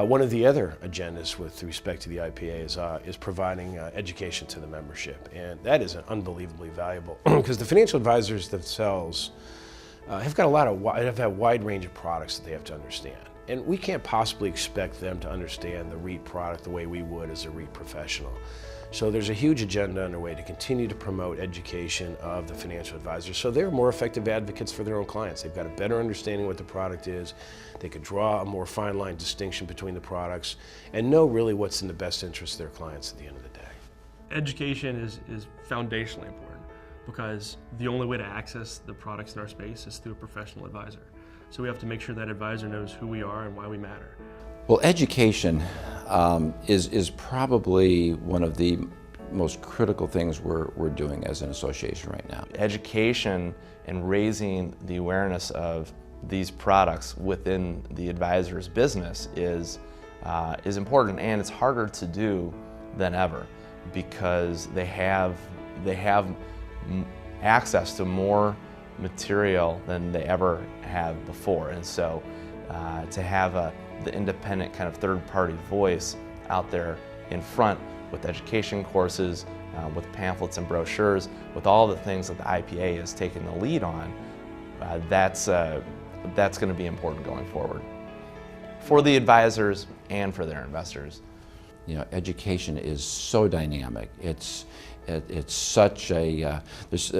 One of the other agendas with respect to the IPA is providing education to the membership, and that is unbelievably valuable because the financial advisors themselves have got a wide range of products that they have to understand. And we can't possibly expect them to understand the REIT product the way we would as a REIT professional. So there's a huge agenda underway to continue to promote education of the financial advisors so they're more effective advocates for their own clients. They've got a better understanding of what the product is. They could draw a more fine line distinction between the products and know really what's in the best interest of their clients at the end of the day. Education is foundationally important because the only way to access the products in our space is through a professional advisor. So we have to make sure that advisor knows who we are and why we matter. Well, education is probably one of the most critical things we're doing as an association right now. Education and raising the awareness of these products within the advisor's business is important, and it's harder to do than ever because they have access to more material than they ever have before, and so to have the independent kind of third-party voice out there in front with education courses, with pamphlets and brochures, with all the things that the IPA has taken the lead on, that's going to be important going forward for the advisors and for their investors. You know, education is so dynamic. It's such a,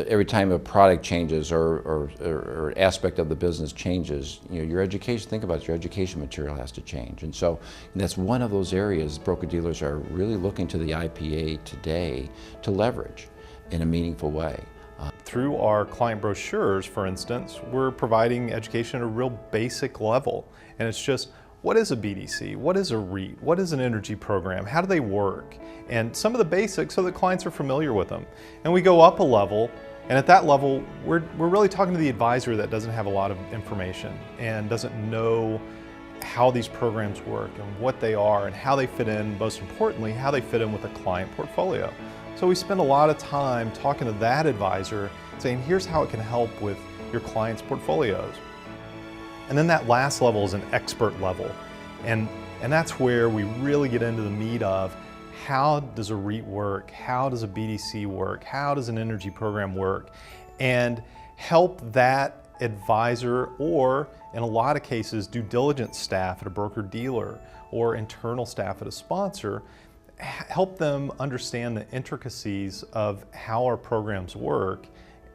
every time a product changes or an aspect of the business changes, you know, your education, think about it, your education material has to change. And so that's one of those areas broker-dealers are really looking to the IPA today to leverage in a meaningful way. Through our client brochures, for instance, we're providing education at a real basic level. And it's just, what is a BDC? What is a REIT? What is an energy program? How do they work? And some of the basics so that clients are familiar with them. And we go up a level, and at that level, we're really talking to the advisor that doesn't have a lot of information and doesn't know how these programs work and what they are and how they fit in, most importantly, how they fit in with a client portfolio. So we spend a lot of time talking to that advisor, saying, here's how it can help with your client's portfolios. And then that last level is an expert level. And that's where we really get into the meat of how does a REIT work? How does a BDC work? How does an energy program work? And help that advisor, or in a lot of cases, due diligence staff at a broker-dealer or internal staff at a sponsor, help them understand the intricacies of how our programs work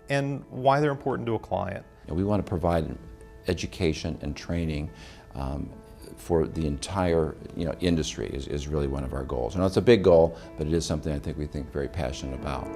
and why they're important to a client. We want to provide education and training for the entire industry is really one of our goals. And it's a big goal, but it is something I think we think very passionate about.